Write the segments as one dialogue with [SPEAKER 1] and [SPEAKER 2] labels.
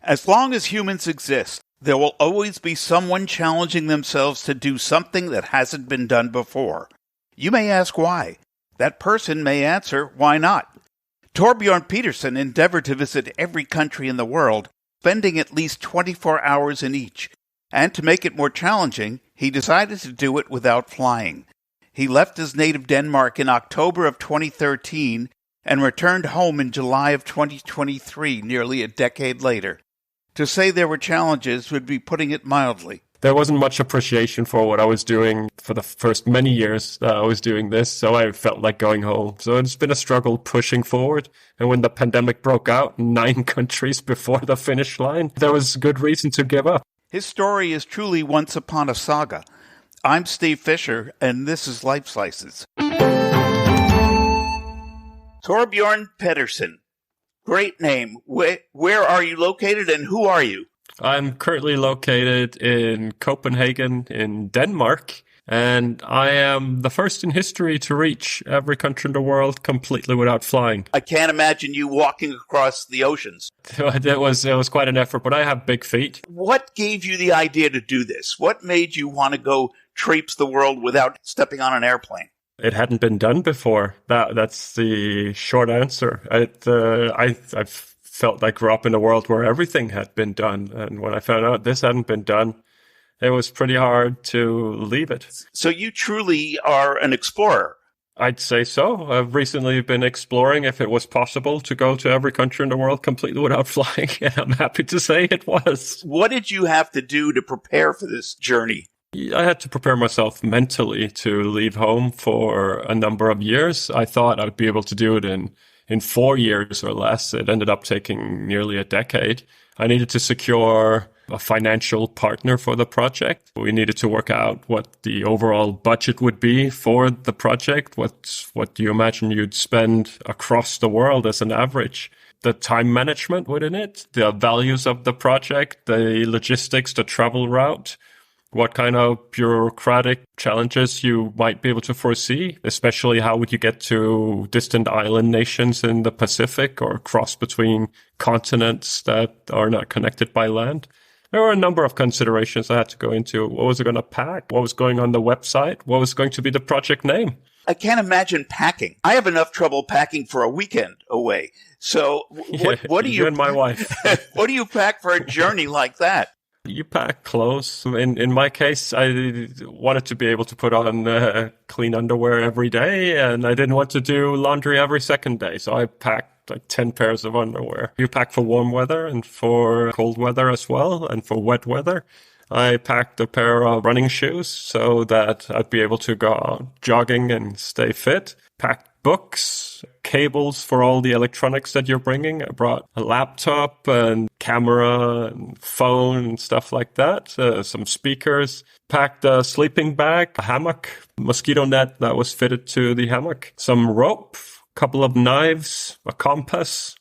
[SPEAKER 1] As long as humans exist, there will always be someone challenging themselves to do something that hasn't been done before. You may ask why. That person may answer, why not? Torbjorn Pedersen endeavored to visit every country in the world, spending at least 24 hours in each. And to make it more challenging, he decided to do it without flying. He left his native Denmark in October of 2013 and returned home in July of 2023, nearly a decade later. To say there were challenges would be putting it mildly.
[SPEAKER 2] There wasn't much appreciation for what I was doing for the first many years that I was doing this, so I felt like going home. So it's been a struggle pushing forward. And when the pandemic broke out, 9 countries before the finish line, there was good reason to give up.
[SPEAKER 1] His story is truly once upon a saga. I'm Steve Fisher, and this is Lifeslices. Torbjorn Pedersen. Great name. Where are you located and who are you?
[SPEAKER 2] I'm currently located in Copenhagen in Denmark, and I am the first in history to reach every country in the world completely without flying.
[SPEAKER 1] I can't imagine you walking across the oceans.
[SPEAKER 2] It was quite an effort, but I have big feet.
[SPEAKER 1] What gave you the idea to do this? What made you want to go traipse the world without stepping on an airplane?
[SPEAKER 2] It hadn't been done before. That's the short answer. I felt I grew up in a world where everything had been done. And when I found out this hadn't been done, it was pretty hard to leave it. So
[SPEAKER 1] you truly are an explorer.
[SPEAKER 2] I'd say so. I've recently been exploring if it was possible to go to every country in the world completely without flying. And I'm happy to say it was.
[SPEAKER 1] What did you have to do to prepare for this journey?
[SPEAKER 2] I had to prepare myself mentally to leave home for a number of years. I thought I'd be able to do it in 4 years or less. It ended up taking nearly a decade. I needed to secure a financial partner for the project. We needed to work out what the overall budget would be for the project. What do you imagine you'd spend across the world as an average? The time management within it, the values of the project, the logistics, the travel route, what kind of bureaucratic challenges you might be able to foresee, especially how would you get to distant island nations in the Pacific or cross between continents that are not connected by land. There were a number of considerations I had to go into. What was I going to pack? What was going on the website? What was going to be the project name?
[SPEAKER 1] I can't imagine packing. I have enough trouble packing for a weekend away. So what do you...
[SPEAKER 2] You and my wife.
[SPEAKER 1] What do you pack for a journey like that?
[SPEAKER 2] You pack clothes. In my case, I wanted to be able to put on clean underwear every day, and I didn't want to do laundry every second day. So I packed like 10 pairs of underwear. You pack for warm weather and for cold weather as well, and for wet weather. I packed a pair of running shoes so that I'd be able to go out jogging and stay fit. Packed books, cables for all the electronics that you're bringing. I brought a laptop and camera and phone and stuff like that. Some speakers. Packed a sleeping bag, a hammock, mosquito net that was fitted to the hammock, some rope, a couple of knives, a compass,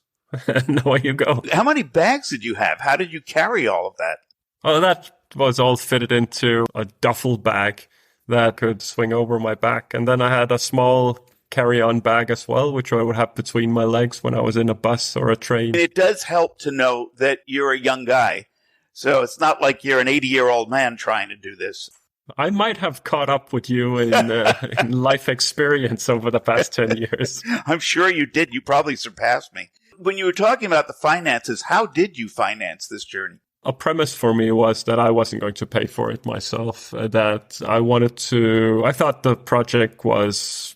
[SPEAKER 2] and away you go.
[SPEAKER 1] How many bags did you have? How did you carry all of that?
[SPEAKER 2] Oh, that was all fitted into a duffel bag that could swing over my back. And then I had a small carry-on bag as well, which I would have between my legs when I was in a bus or a train.
[SPEAKER 1] It does help to know that you're a young guy. So it's not like you're an 80-year-old man trying to do this.
[SPEAKER 2] I might have caught up with you in life experience over the past 10 years.
[SPEAKER 1] I'm sure you did. You probably surpassed me. When you were talking about the finances, how did you finance this journey?
[SPEAKER 2] A premise for me was that I wasn't going to pay for it myself, that I thought the project was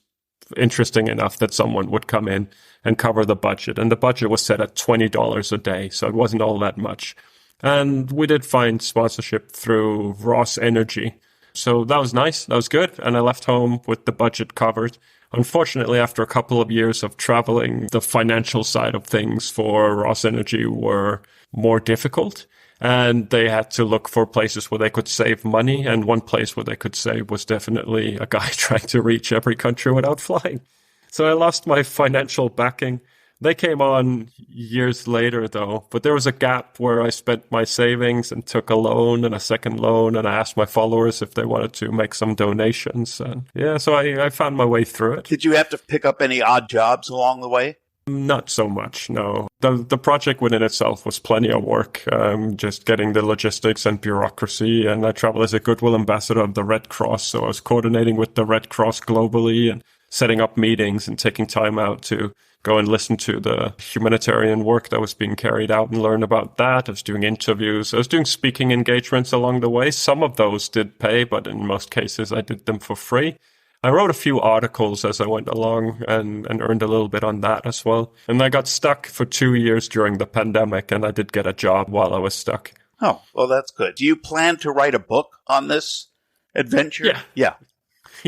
[SPEAKER 2] interesting enough that someone would come in and cover the budget. And the budget was set at $20 a day, so it wasn't all that much. And we did find sponsorship through Ross Energy. So that was nice. That was good. And I left home with the budget covered. Unfortunately, after a couple of years of traveling, the financial side of things for Ross Energy were more difficult. And they had to look for places where they could save money. And one place where they could save was definitely a guy trying to reach every country without flying. So I lost my financial backing. They came on years later, though. But there was a gap where I spent my savings and took a loan and a second loan. And I asked my followers if they wanted to make some donations. And yeah, so I found my way through it.
[SPEAKER 1] Did you have to pick up any odd jobs along the way?
[SPEAKER 2] Not so much, no. The project within itself was plenty of work, just getting the logistics and bureaucracy. And I traveled as a Goodwill ambassador of the Red Cross, so I was coordinating with the Red Cross globally and setting up meetings and taking time out to go and listen to the humanitarian work that was being carried out and learn about that. I was doing interviews. I was doing speaking engagements along the way. Some of those did pay, but in most cases I did them for free. I wrote a few articles as I went along and earned a little bit on that as well. And I got stuck for 2 years during the pandemic, and I did get a job while I was stuck.
[SPEAKER 1] Oh, well, that's good. Do you plan to write a book on this adventure? Yeah.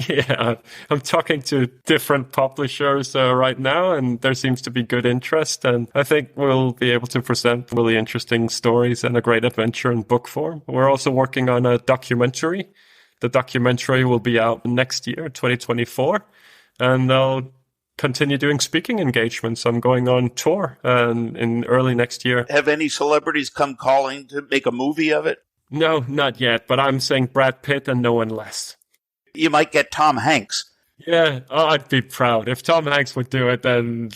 [SPEAKER 2] Yeah, I'm talking to different publishers right now, and there seems to be good interest. And I think we'll be able to present really interesting stories and a great adventure in book form. We're also working on a documentary. The documentary will be out next year, 2024, and I'll continue doing speaking engagements. I'm going on tour in early next year.
[SPEAKER 1] Have any celebrities come calling to make a movie of it?
[SPEAKER 2] No, not yet, but I'm saying Brad Pitt and no one less.
[SPEAKER 1] You might get Tom Hanks.
[SPEAKER 2] Yeah, I'd be proud. If Tom Hanks would do it, then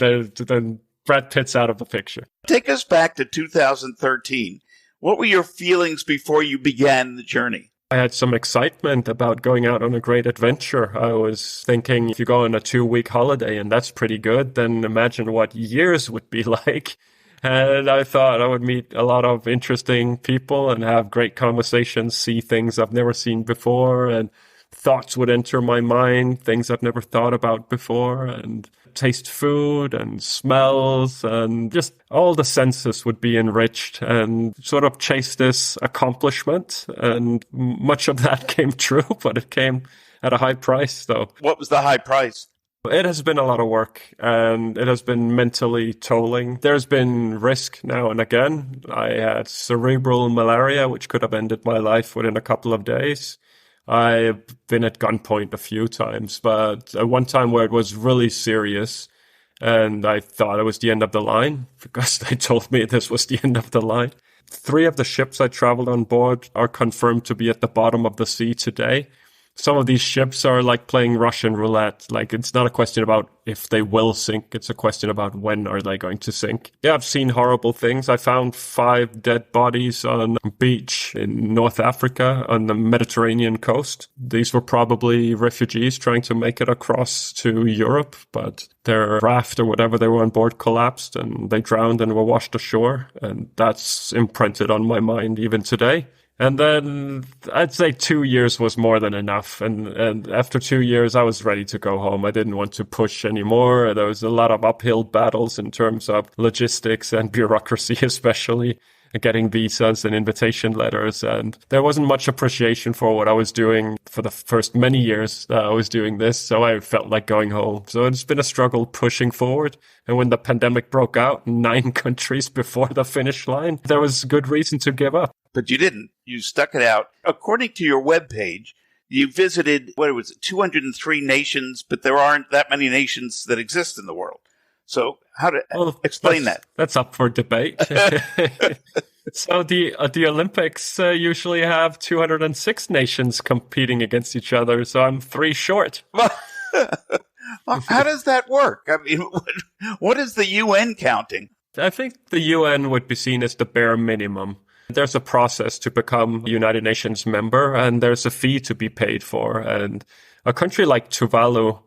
[SPEAKER 2] Brad Pitt's out of the picture.
[SPEAKER 1] Take us back to 2013. What were your feelings before you began the journey?
[SPEAKER 2] I had some excitement about going out on a great adventure. I was thinking, if you go on a 2-week holiday and that's pretty good, then imagine what years would be like. And I thought I would meet a lot of interesting people and have great conversations, see things I've never seen before, and thoughts would enter my mind, things I've never thought about before, and taste food and smells, and just all the senses would be enriched and sort of chase this accomplishment. And much of that came true, but it came at a high price, though.
[SPEAKER 1] What was the high price?
[SPEAKER 2] It has been a lot of work, and it has been mentally tolling. There's been risk now and again. I had cerebral malaria, which could have ended my life within a couple of days. I've been at gunpoint a few times, but at one time where it was really serious, and I thought it was the end of the line because they told me this was the end of the line. 3 of the ships I traveled on board are confirmed to be at the bottom of the sea today. Some of these ships are like playing Russian roulette. Like, it's not a question about if they will sink. It's a question about when are they going to sink. Yeah, I've seen horrible things. I found 5 dead bodies on a beach in North Africa on the Mediterranean coast. These were probably refugees trying to make it across to Europe, but their raft or whatever they were on board collapsed and they drowned and were washed ashore. And that's imprinted on my mind even today. And then I'd say 2 years was more than enough. And after 2 years, I was ready to go home. I didn't want to push anymore. There was a lot of uphill battles in terms of logistics and bureaucracy, especially getting visas and invitation letters. And there wasn't much appreciation for what I was doing for the first many years that I was doing this. So I felt like going home. So it's been a struggle pushing forward. And when the pandemic broke out, 9 countries before the finish line, there was good reason to give up.
[SPEAKER 1] But you didn't. You stuck it out. According to your webpage, you visited, 203 nations, but there aren't that many nations that exist in the world. So how to explain that?
[SPEAKER 2] That's up for debate. So the Olympics usually have 206 nations competing against each other. So I'm 3 short.
[SPEAKER 1] Well, how does that work? I mean, what is the UN counting?
[SPEAKER 2] I think the UN would be seen as the bare minimum. There's a process to become a United Nations member, and there's a fee to be paid for. And a country like Tuvalu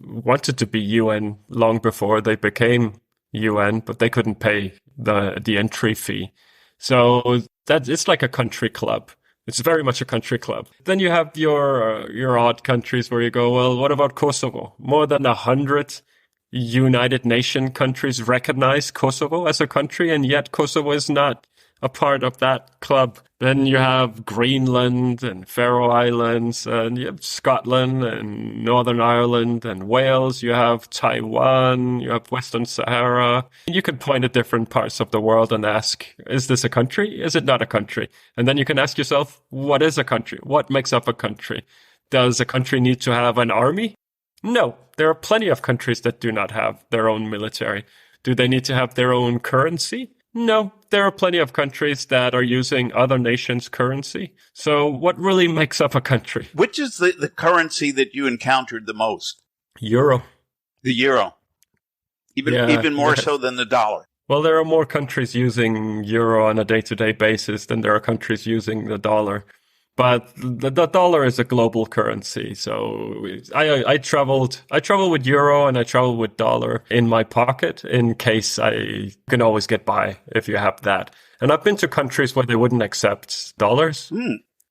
[SPEAKER 2] wanted to be UN long before they became UN, but they couldn't pay the entry fee. So that it's like a country club. It's very much a country club. Then you have your odd countries where you go, well, what about Kosovo? More than 100 United Nations countries recognize Kosovo as a country, and yet Kosovo is not a part of that club. Then you have Greenland and Faroe Islands, and you have Scotland and Northern Ireland and Wales. You have Taiwan, you have Western Sahara. You can point at different parts of the world and ask, is this a country? Is it not a country? And then you can ask yourself, what is a country? What makes up a country? Does a country need to have an army? No, there are plenty of countries that do not have their own military. Do they need to have their own currency? No, there are plenty of countries that are using other nations' currency. So what really makes up a country?
[SPEAKER 1] Which is the currency that you encountered the most?
[SPEAKER 2] Euro.
[SPEAKER 1] The euro. even more so than the dollar.
[SPEAKER 2] Well, there are more countries using euro on a day-to-day basis than there are countries using the dollar. But the dollar is a global currency. So I traveled with euro and I traveled with dollar in my pocket in case I can always get by if you have that. And I've been to countries where they wouldn't accept dollars.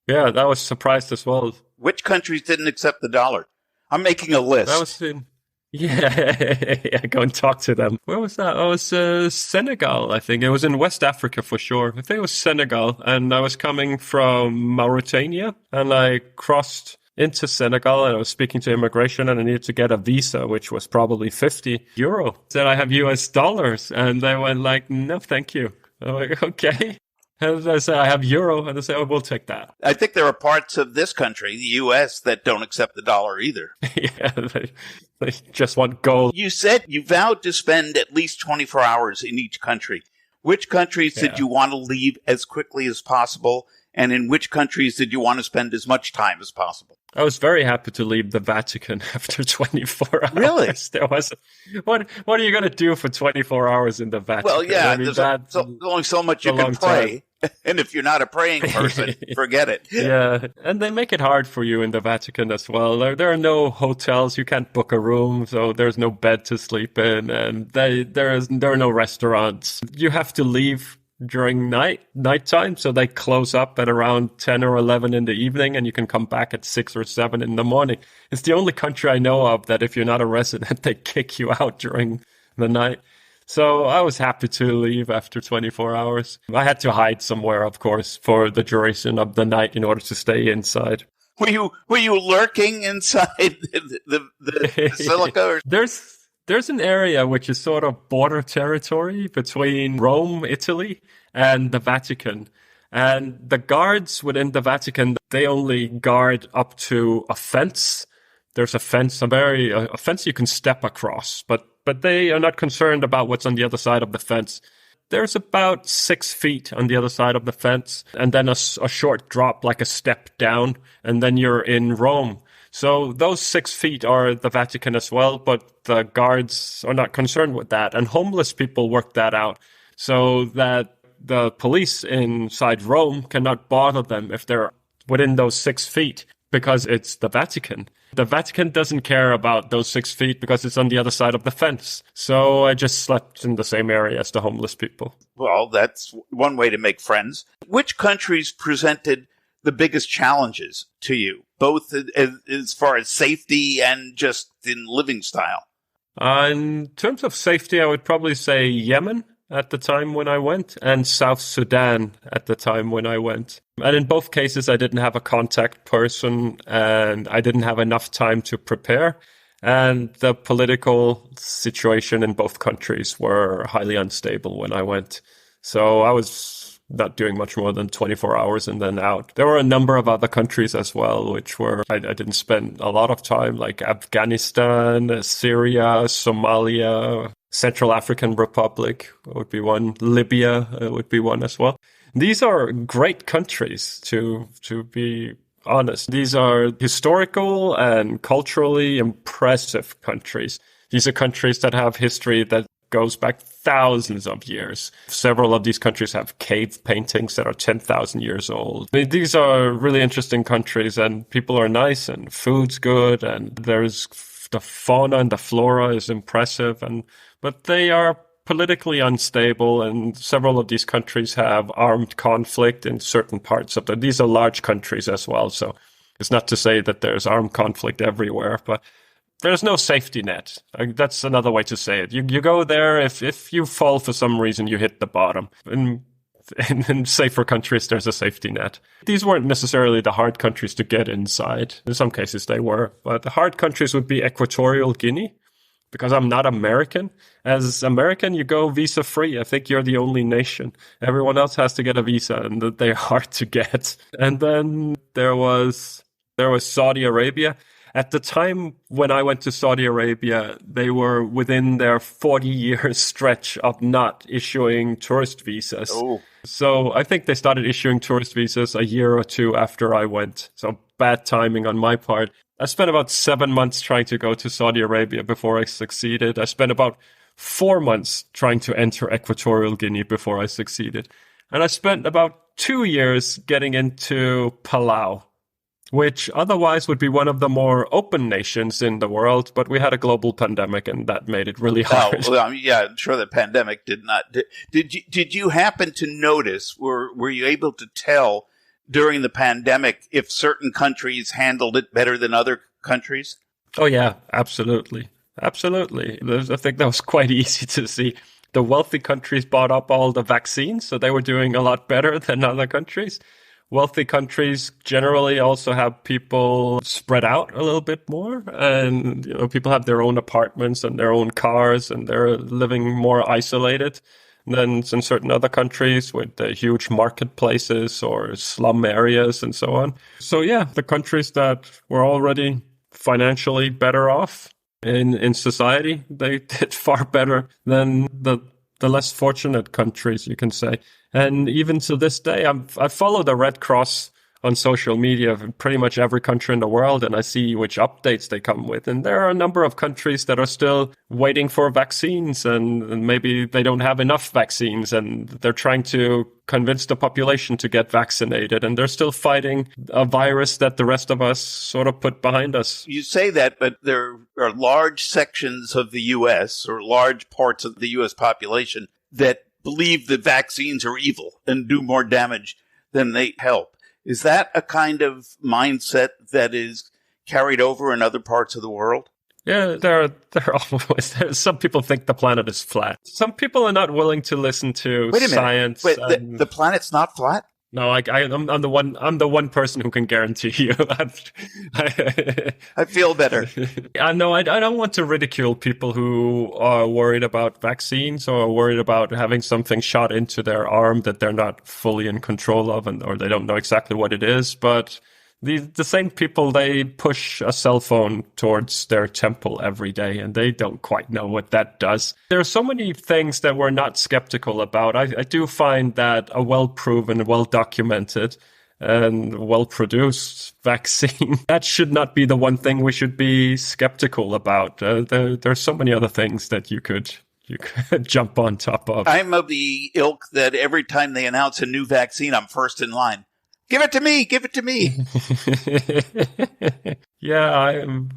[SPEAKER 2] Yeah, that was surprised as well.
[SPEAKER 1] Which countries didn't accept the dollar? I'm making a list.
[SPEAKER 2] That was yeah, go and talk to them. Where was that? Oh, it was Senegal, I think. It was in West Africa for sure. I think it was Senegal. And I was coming from Mauritania and I crossed into Senegal and I was speaking to immigration and I needed to get a visa, which was probably €50. Said I have US dollars. And they went like, no, thank you. I'm like, okay. And I said, I have euro. And they say, oh, we'll take that.
[SPEAKER 1] I think there are parts of this country, the U.S., that don't accept the dollar either.
[SPEAKER 2] Yeah, they just want gold.
[SPEAKER 1] You said you vowed to spend at least 24 hours in each country. Which countries did you want to leave as quickly as possible? And in which countries did you want to spend as much time as possible?
[SPEAKER 2] I was very happy to leave the Vatican after 24 hours.
[SPEAKER 1] Really?
[SPEAKER 2] There was, what are you going to do for 24 hours in the Vatican?
[SPEAKER 1] Well, yeah, I mean, there's only so much you can pray. And if you're not a praying person, forget it.
[SPEAKER 2] Yeah, and they make it hard for you in the Vatican as well. There are no hotels. You can't book a room, so there's no bed to sleep in. And there are no restaurants. You have to leave during nighttime, so they close up at around 10 or 11 in the evening, and you can come back at 6 or 7 in the morning. It's the only country I know of that if you're not a resident, they kick you out during the night. So I was happy to leave after 24 hours. I had to hide somewhere, of course, for the duration of the night in order to stay inside.
[SPEAKER 1] Were you lurking inside the basilica? Or?
[SPEAKER 2] There's an area which is sort of border territory between Rome, Italy, and the Vatican. And the guards within the Vatican, they only guard up to a fence. There's a fence, a fence you can step across, but they are not concerned about what's on the other side of the fence. There's about 6 feet on the other side of the fence, and then a short drop, like a step down, and then you're in Rome. So those 6 feet are the Vatican as well, but the guards are not concerned with that. And homeless people work that out so that the police inside Rome cannot bother them if they're within those 6 feet, because it's the Vatican. The Vatican doesn't care about those 6 feet because it's on the other side of the fence. So I just slept in the same area as the homeless people.
[SPEAKER 1] Well, that's one way to make friends. Which countries presented the biggest challenges to you, both as far as safety and just in living style?
[SPEAKER 2] In terms of safety, I would probably say Yemen at the time when I went, and South Sudan at the time when I went. And in both cases, I didn't have a contact person and I didn't have enough time to prepare. And the political situation in both countries were highly unstable when I went. So I was not doing much more than 24 hours and then out. There were a number of other countries as well, which were, I didn't spend a lot of time, like Afghanistan, Syria, Somalia, Central African Republic would be one. Libya would be one as well. These are great countries, to be honest. These are historical and culturally impressive countries. These are countries that have history that goes back thousands of years. Several of these countries have cave paintings that are 10,000 years old. These are really interesting countries, and people are nice, and food's good, and there's the fauna and the flora is impressive, but they are politically unstable, and several of these countries have armed conflict in certain parts of them. These are large countries as well, so it's not to say that there's armed conflict everywhere, but there's no safety net. That's another way to say it. You go there, if you fall for some reason, you hit the bottom. In safer countries, there's a safety net. These weren't necessarily the hard countries to get inside. In some cases, they were. But the hard countries would be Equatorial Guinea, because I'm not American. As American, you go visa-free. I think you're the only nation. Everyone else has to get a visa, and they're hard to get. And then there was Saudi Arabia. At the time when I went to Saudi Arabia, they were within their 40-year stretch of not issuing tourist visas. Oh. So I think they started issuing tourist visas a year or two after I went. So bad timing on my part. I spent about 7 months trying to go to Saudi Arabia before I succeeded. I spent about 4 months trying to enter Equatorial Guinea before I succeeded. And I spent about 2 years getting into Palau, which otherwise would be one of the more open nations in the world, but we had a global pandemic and that made it really hard.
[SPEAKER 1] Oh, well, yeah, I'm sure the pandemic did not. Did you happen to notice, were you able to tell during the pandemic if certain countries handled it better than other countries?
[SPEAKER 2] Oh, yeah, absolutely. Absolutely. I think that was quite easy to see. The wealthy countries bought up all the vaccines, so they were doing a lot better than other countries. Wealthy countries generally also have people spread out a little bit more, and people have their own apartments and their own cars, and they're living more isolated than in certain other countries with huge marketplaces or slum areas and so on. So yeah, the countries that were already financially better off in society, they did far better than the less fortunate countries, you can say. And even to this day, I follow the Red Cross on social media of pretty much every country in the world, and I see which updates they come with. And there are a number of countries that are still waiting for vaccines, and maybe they don't have enough vaccines, and they're trying to convince the population to get vaccinated, and they're still fighting a virus that the rest of us sort of put behind us.
[SPEAKER 1] You say that, but there are large sections of the U.S. or large parts of the U.S. population that believe that vaccines are evil and do more damage than they help. Is that a kind of mindset that is carried over in other parts of the world?
[SPEAKER 2] Yeah, there are always. Some people think the planet is flat. Some people are not willing to listen to science.
[SPEAKER 1] Wait, the planet's not flat?
[SPEAKER 2] No, I'm the one person who can guarantee you.
[SPEAKER 1] I feel better.
[SPEAKER 2] I know. I don't want to ridicule people who are worried about vaccines or worried about having something shot into their arm that they're not fully in control of, or they don't know exactly what it is. But the same people, they push a cell phone towards their temple every day, and they don't quite know what that does. There are so many things that we're not skeptical about. I do find that a well-proven, well-documented, and well-produced vaccine, that should not be the one thing we should be skeptical about. There's so many other things that you could jump on top of.
[SPEAKER 1] I'm of the ilk that every time they announce a new vaccine, I'm first in line. Give it to me! Give it to me!
[SPEAKER 2] Yeah,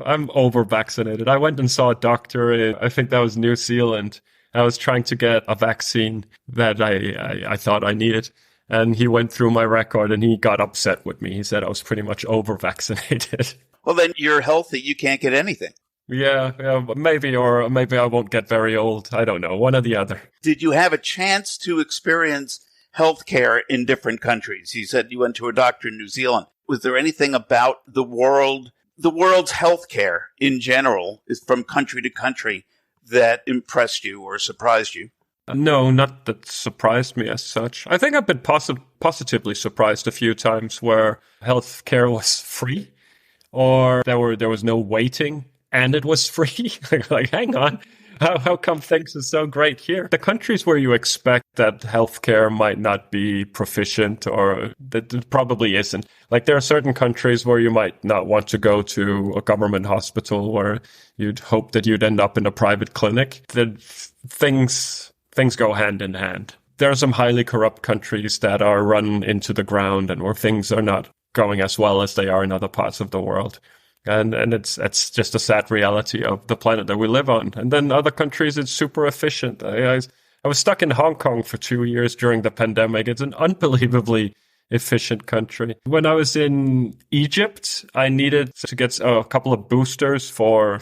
[SPEAKER 2] I'm over-vaccinated. I went and saw a doctor in, I think that was New Zealand. I was trying to get a vaccine that I thought I needed. And he went through my record and he got upset with me. He said I was pretty much over-vaccinated.
[SPEAKER 1] Well, then you're healthy. You can't get anything.
[SPEAKER 2] Yeah, maybe I won't get very old. I don't know. One or the other.
[SPEAKER 1] Did you have a chance to experience healthcare in different countries? You said you went to a doctor in New Zealand. Was there anything about the world's healthcare in general, is from country to country, that impressed you or surprised you?
[SPEAKER 2] No, not that surprised me as such. I think I've been positively surprised a few times where healthcare was free, or there was no waiting and it was free. Like, hang on. How come things are so great here? The countries where you expect that healthcare might not be proficient, or that it probably isn't. Like, there are certain countries where you might not want to go to a government hospital, where you'd hope that you'd end up in a private clinic. That things go hand in hand. There are some highly corrupt countries that are run into the ground and where things are not going as well as they are in other parts of the world. And it's just a sad reality of the planet that we live on. And then other countries, it's super efficient. I was stuck in Hong Kong for 2 years during the pandemic. It's an unbelievably efficient country. When I was in Egypt, I needed to get a couple of boosters for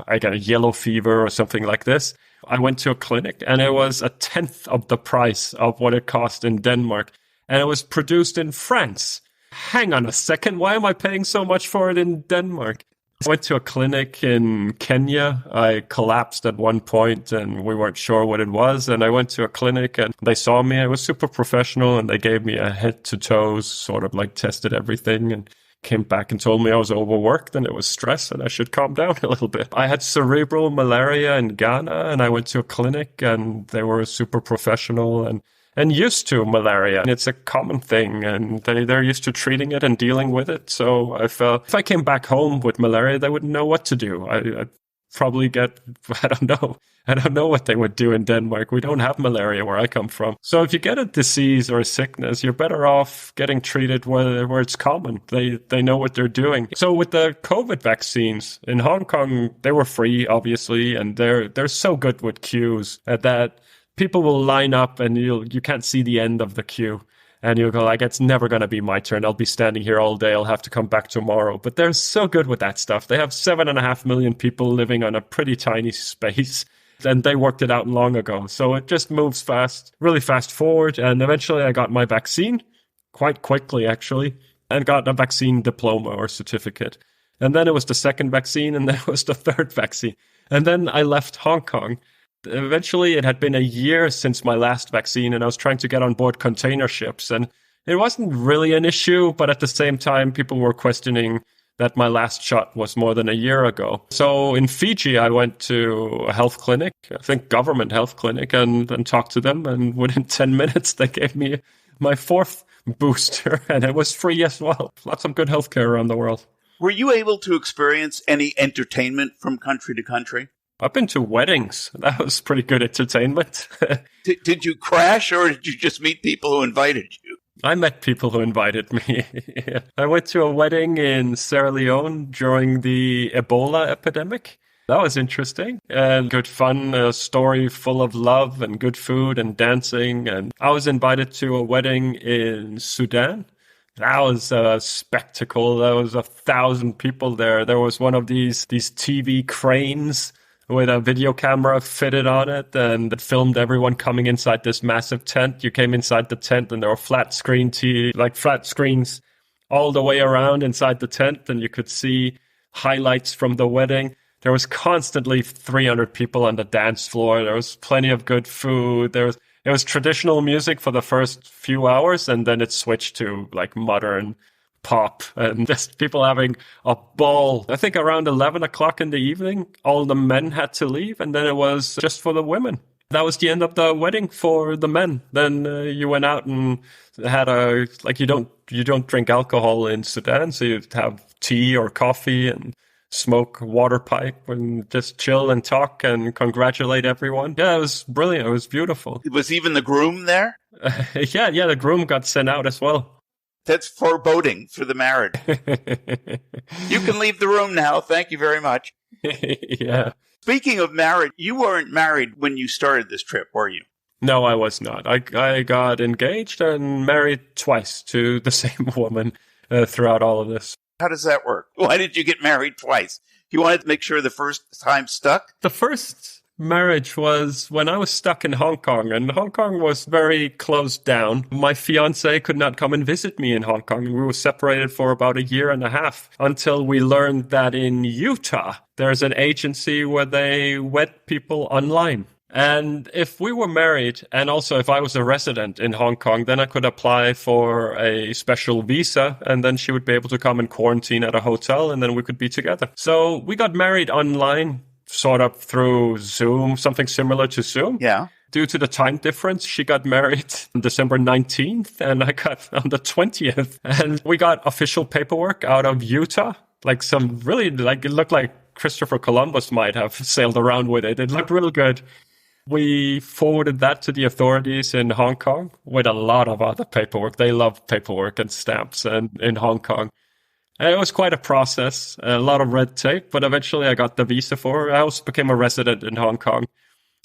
[SPEAKER 2] I got a yellow fever or something like this. I went to a clinic and it was 1/10 of the price of what it cost in Denmark. And it was produced in France. Hang on a second, why am I paying so much for it in Denmark? I went to a clinic in Kenya. I collapsed at one point and we weren't sure what it was. And I went to a clinic and they saw me. I was super professional and they gave me a head to toes, sort of like tested everything, and came back and told me I was overworked and it was stress and I should calm down a little bit. I had cerebral malaria in Ghana and I went to a clinic and they were super professional and used to malaria. And it's a common thing and they're used to treating it and dealing with it. So I felt if I came back home with malaria, they wouldn't know what to do. probably get, I don't know. I don't know what they would do in Denmark. We don't have malaria where I come from. So if you get a disease or a sickness, you're better off getting treated where it's common. They know what they're doing. So with the COVID vaccines in Hong Kong, they were free, obviously, and they're so good with queues that people will line up and you can't see the end of the queue. And you'll go like, it's never going to be my turn. I'll be standing here all day. I'll have to come back tomorrow. But they're so good with that stuff. They have 7.5 million people living on a pretty tiny space. And they worked it out long ago. So it just moves fast, really fast forward. And eventually I got my vaccine quite quickly, actually, and got a vaccine diploma or certificate. And then it was the second vaccine, and then it was the third vaccine. And then I left Hong Kong. Eventually, it had been a year since my last vaccine, and I was trying to get on board container ships. And it wasn't really an issue, but at the same time, people were questioning that my last shot was more than a year ago. So in Fiji, I went to a health clinic, I think government health clinic, and talked to them. And within 10 minutes, they gave me my fourth booster, and it was free as well. Lots of good healthcare around the world.
[SPEAKER 1] Were you able to experience any entertainment from country to country?
[SPEAKER 2] I've been to weddings. That was pretty good entertainment.
[SPEAKER 1] Did you crash, or did you just meet people who invited you?
[SPEAKER 2] I met people who invited me. I went to a wedding in Sierra Leone during the Ebola epidemic. That was interesting and good fun, a story full of love and good food and dancing. And I was invited to a wedding in Sudan. That was a spectacle. There was 1,000 people there. There was one of these TV cranes with a video camera fitted on it, and it filmed everyone coming inside this massive tent. You came inside the tent and there were flat screens all the way around inside the tent, and you could see highlights from the wedding. There was constantly 300 people on the dance floor. There was plenty of good food. It was traditional music for the first few hours, and then it switched to like modern pop and just people having a ball. I think around 11 o'clock in the evening, all the men had to leave, and then it was just for the women. That was the end of the wedding for the men. Then you went out and had you don't drink alcohol in Sudan, so you'd have tea or coffee and smoke water pipe and just chill and talk and congratulate everyone. Yeah, it was brilliant. It was beautiful.
[SPEAKER 1] Was even the groom there?
[SPEAKER 2] Yeah, the groom got sent out as well.
[SPEAKER 1] That's foreboding for the marriage. You can leave the room now. Thank you very much.
[SPEAKER 2] Yeah.
[SPEAKER 1] Speaking of marriage, you weren't married when you started this trip, were you?
[SPEAKER 2] No, I was not. I got engaged and married twice to the same woman throughout all of this.
[SPEAKER 1] How does that work? Why did you get married twice? You wanted to make sure the first time stuck?
[SPEAKER 2] The first marriage was when I was stuck in Hong Kong, and Hong Kong was very closed down. My fiance could not come and visit me in Hong Kong. We were separated for about a year and a half until we learned that in Utah, there's an agency where they wed people online. And if we were married, and also if I was a resident in Hong Kong, then I could apply for a special visa, and then she would be able to come and quarantine at a hotel, and then we could be together. So we got married online, sort of through Zoom, something similar to Zoom.
[SPEAKER 1] Yeah.
[SPEAKER 2] Due to the time difference, she got married on December 19th, and I got on the 20th. And we got official paperwork out of Utah, like some really, like it looked like Christopher Columbus might have sailed around with it. It looked real good. We forwarded that to the authorities in Hong Kong with a lot of other paperwork. They love paperwork and stamps in Hong Kong. And it was quite a process, a lot of red tape, but eventually I got the visa for her. I also became a resident in Hong Kong,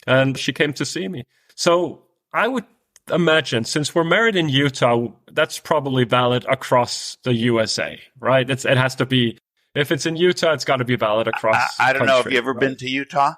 [SPEAKER 2] and she came to see me. So I would imagine, since we're married in Utah, that's probably valid across the USA, right? It has to be. If it's in Utah, it's got to be valid across.
[SPEAKER 1] I don't know. Have you ever
[SPEAKER 2] right?
[SPEAKER 1] been to Utah?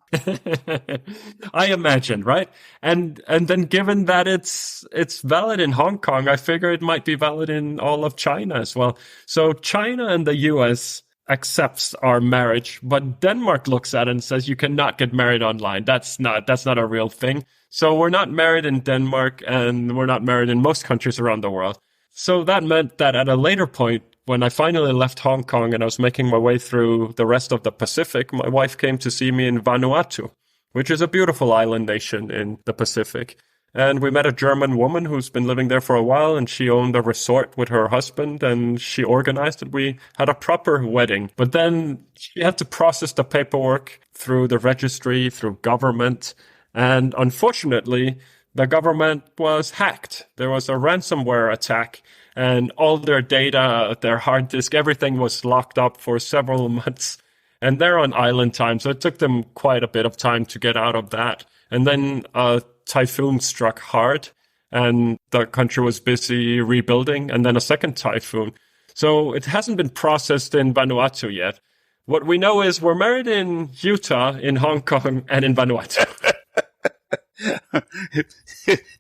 [SPEAKER 2] I imagine, right? And then given that it's valid in Hong Kong, I figure it might be valid in all of China as well. So China and the US accepts our marriage, but Denmark looks at it and says you cannot get married online. That's not a real thing. So we're not married in Denmark, and we're not married in most countries around the world. So that meant that at a later point, when I finally left Hong Kong and I was making my way through the rest of the Pacific, my wife came to see me in Vanuatu, which is a beautiful island nation in the Pacific. And we met a German woman who's been living there for a while, and she owned a resort with her husband, and she organized it. We had a proper wedding. But then she had to process the paperwork through the registry, through government. And unfortunately, the government was hacked. There was a ransomware attack, and all their data, their hard disk, everything was locked up for several months. And they're on island time, so it took them quite a bit of time to get out of that. And then a typhoon struck hard, and the country was busy rebuilding, and then a second typhoon. So it hasn't been processed in Vanuatu yet. What we know is we're married in Utah, in Hong Kong, and in Vanuatu.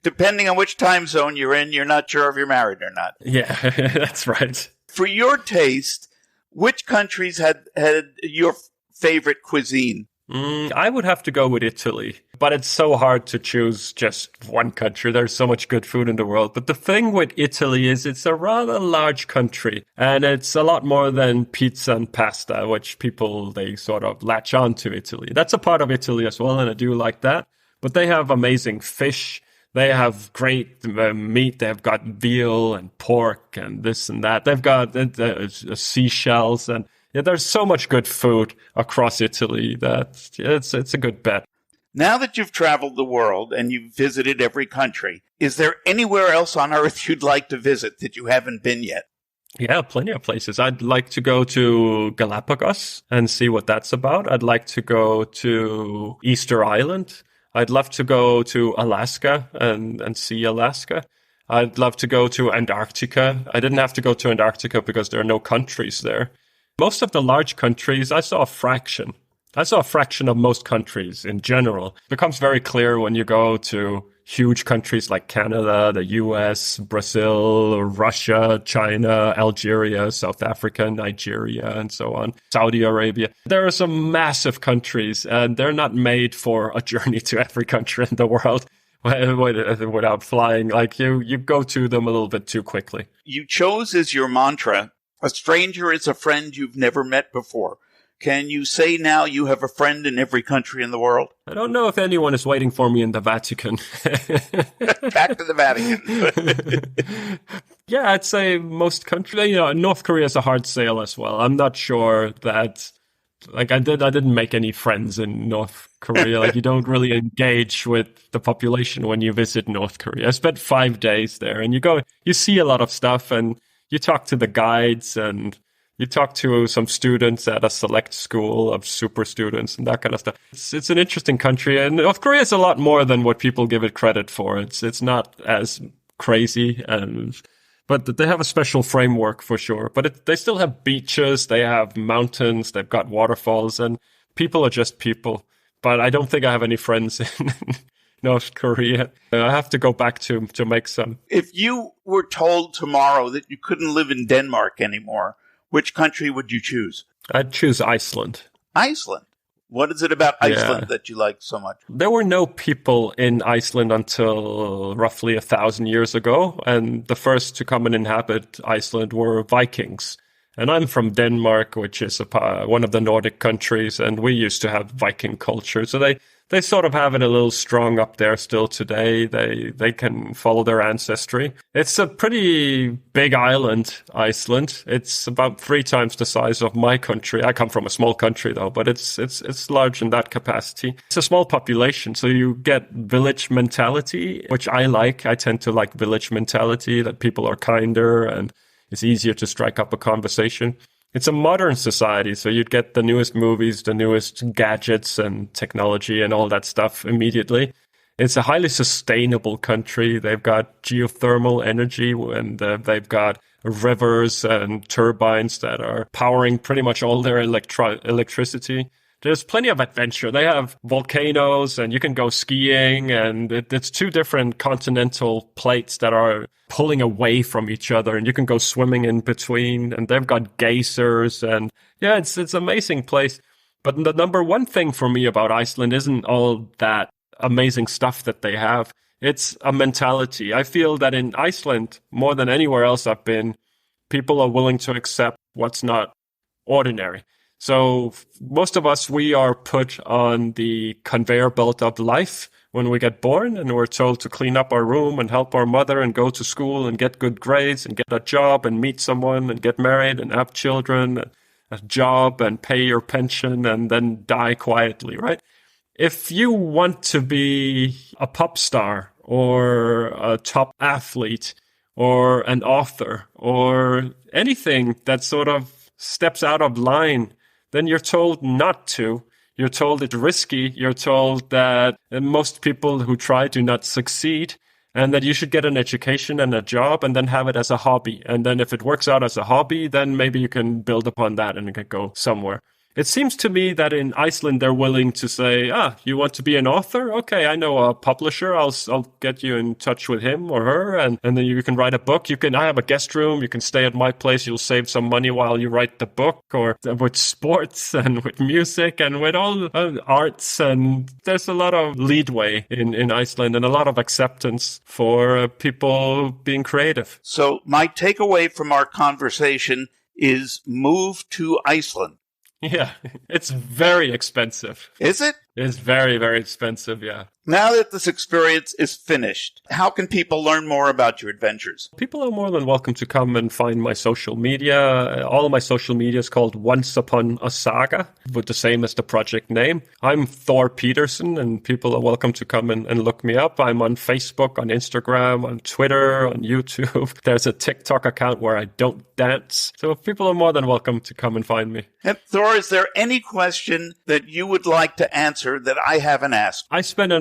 [SPEAKER 1] Depending on which time zone you're in, you're not sure if you're married or not.
[SPEAKER 2] Yeah, that's right.
[SPEAKER 1] For your taste, which countries had your favorite cuisine?
[SPEAKER 2] I would have to go with Italy, but it's so hard to choose just one country. There's so much good food in the world. But the thing with Italy is it's a rather large country, and it's a lot more than pizza and pasta, which people, they sort of latch on to Italy. That's a part of Italy as well, and I do like that. But they have amazing fish. They have great meat. They've got veal and pork and this and that. They've got seashells, and yeah, there's so much good food across Italy that it's a good bet.
[SPEAKER 1] Now that you've traveled the world and you've visited every country, is there anywhere else on Earth you'd like to visit that you haven't been yet?
[SPEAKER 2] Yeah, plenty of places. I'd like to go to Galapagos and see what that's about. I'd like to go to Easter Island. I'd love to go to Alaska and see Alaska. I'd love to go to Antarctica. I didn't have to go to Antarctica because there are no countries there. Most of the large countries, I saw a fraction. I saw a fraction of most countries in general. It becomes very clear when you go to huge countries like Canada, the US, Brazil, Russia, China, Algeria, South Africa, Nigeria, and so on, Saudi Arabia. There are some massive countries, and they're not made for a journey to every country in the world without flying. Like you go to them a little bit too quickly.
[SPEAKER 1] You chose as your mantra, a stranger is a friend you've never met before. Can you say now you have a friend in every country in the world?
[SPEAKER 2] I don't know if anyone is waiting for me in the Vatican.
[SPEAKER 1] Back to the Vatican.
[SPEAKER 2] Yeah, I'd say most countries. North Korea is a hard sale as well. I'm not sure that, I didn't make any friends in North Korea. You don't really engage with the population when you visit North Korea. I spent 5 days there, and you see a lot of stuff, and you talk to the guides, and you talk to some students at a select school of super students and that kind of stuff. It's an interesting country, and North Korea is a lot more than what people give it credit for. It's not as crazy, but they have a special framework for sure. But they still have beaches, they have mountains, they've got waterfalls, and people are just people. But I don't think I have any friends in North Korea. I have to go back to make some.
[SPEAKER 1] If you were told tomorrow that you couldn't live in Denmark anymore, which country would you choose?
[SPEAKER 2] I'd choose Iceland.
[SPEAKER 1] Iceland? What is it about Iceland that you like so much?
[SPEAKER 2] There were no people in Iceland until roughly 1,000 years ago, and the first to come and inhabit Iceland were Vikings. And I'm from Denmark, which is one of the Nordic countries, and we used to have Viking culture. So they sort of have it a little strong up there still today. They can follow their ancestry. It's a pretty big island, Iceland. It's about 3 times the size of my country. I come from a small country though, but it's large in that capacity. It's a small population, so you get village mentality, which I like. I tend to like village mentality, that people are kinder and it's easier to strike up a conversation. It's a modern society, so you'd get the newest movies, the newest gadgets and technology and all that stuff immediately. It's a highly sustainable country. They've got geothermal energy, and they've got rivers and turbines that are powering pretty much all their electricity. There's plenty of adventure. They have volcanoes, and you can go skiing, and it's 2 different continental plates that are pulling away from each other, and you can go swimming in between, and they've got geysers, and yeah, it's an amazing place. But the number one thing for me about Iceland isn't all that amazing stuff that they have. It's a mentality. I feel that in Iceland, more than anywhere else I've been, people are willing to accept what's not ordinary. So most of us, we are put on the conveyor belt of life when we get born, and we're told to clean up our room and help our mother and go to school and get good grades and get a job and meet someone and get married and have children, a job and pay your pension and then die quietly, right? If you want to be a pop star or a top athlete or an author or anything that sort of steps out of line, then you're told not to. You're told it's risky. You're told that most people who try do not succeed, and that you should get an education and a job and then have it as a hobby. And then if it works out as a hobby, then maybe you can build upon that and you can go somewhere. It seems to me that in Iceland, they're willing to say, you want to be an author? Okay, I know a publisher. I'll get you in touch with him or her, and then you can write a book. I have a guest room. You can stay at my place. You'll save some money while you write the book, or with sports and with music and with all arts. And there's a lot of leadway in Iceland and a lot of acceptance for people being creative.
[SPEAKER 1] So my takeaway from our conversation is move to Iceland.
[SPEAKER 2] Yeah, it's very expensive.
[SPEAKER 1] Is it?
[SPEAKER 2] It's very, very expensive, yeah.
[SPEAKER 1] Now that this experience is finished, how can people learn more about your adventures?
[SPEAKER 2] People are more than welcome to come and find my social media. All of my social media is called Once Upon a Saga, with the same as the project name. I'm Thor Pedersen, and people are welcome to come and look me up. I'm on Facebook, on Instagram, on Twitter, on YouTube. There's a TikTok account where I don't dance. So people are more than welcome to come and find me.
[SPEAKER 1] And Thor, is there any question that you would like to answer that I haven't asked?
[SPEAKER 2] I spend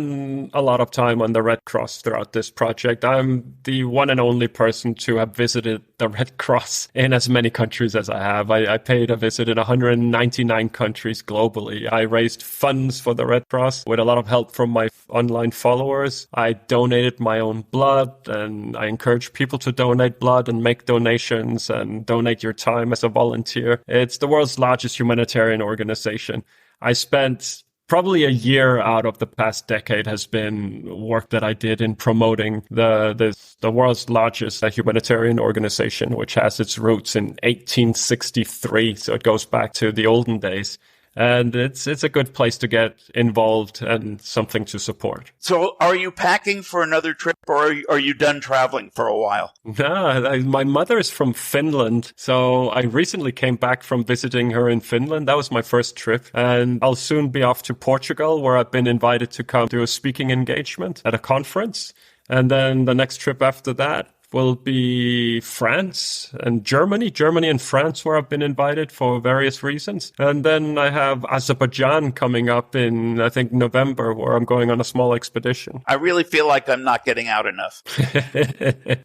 [SPEAKER 2] a lot of time on the Red Cross throughout this project. I'm the one and only person to have visited the Red Cross in as many countries as I have. I paid a visit in 199 countries globally. I raised funds for the Red Cross with a lot of help from my online followers. I donated my own blood, and I encourage people to donate blood and make donations and donate your time as a volunteer. It's the world's largest humanitarian organization. I spent probably a year out of the past decade has been work that I did in promoting the world's largest humanitarian organization, which has its roots in 1863. So it goes back to the olden days. And it's a good place to get involved and something to support.
[SPEAKER 1] So are you packing for another trip, or are you done traveling for a while?
[SPEAKER 2] No, my mother is from Finland. So I recently came back from visiting her in Finland. That was my first trip. And I'll soon be off to Portugal, where I've been invited to come to a speaking engagement at a conference. And then the next trip after that will be France and Germany and France, where I've been invited for various reasons. And then I have Azerbaijan coming up in, I think, November, where I'm going on a small expedition.
[SPEAKER 1] I really feel like I'm not getting out enough.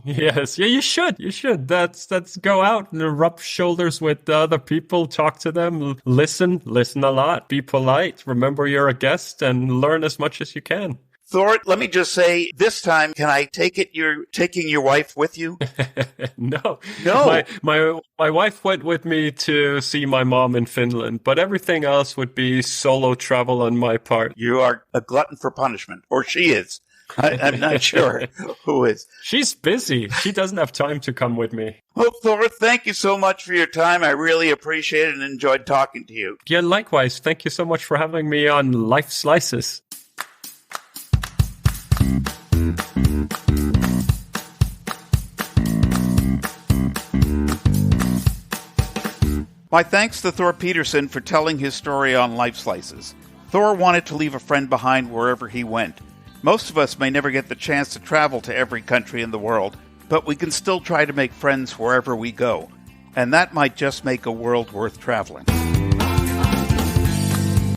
[SPEAKER 2] Yes. Yeah, you should. That's go out and rub shoulders with other people, talk to them, listen a lot, be polite, remember you're a guest, and learn as much as you can.
[SPEAKER 1] Thor, let me just say, this time, can I take it you're taking your wife with you?
[SPEAKER 2] No. My wife went with me to see my mom in Finland, but everything else would be solo travel on my part.
[SPEAKER 1] You are a glutton for punishment, or she is. I'm not sure who is.
[SPEAKER 2] She's busy. She doesn't have time to come with me.
[SPEAKER 1] Well, Thor, thank you so much for your time. I really appreciate it and enjoyed talking to you.
[SPEAKER 2] Yeah, likewise. Thank you so much for having me on Lifeslices.
[SPEAKER 1] My thanks to Thor Pedersen for telling his story on Lifeslices. Thor wanted to leave a friend behind wherever he went. Most of us may never get the chance to travel to every country in the world, but we can still try to make friends wherever we go. And that might just make a world worth traveling.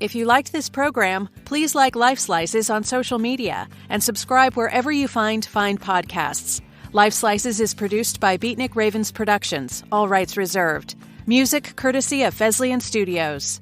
[SPEAKER 3] If you liked this program, please like Lifeslices on social media and subscribe wherever you find podcasts. Lifeslices is produced by Beatnik Ravens Productions, all rights reserved. Music courtesy of Fesleyan Studios.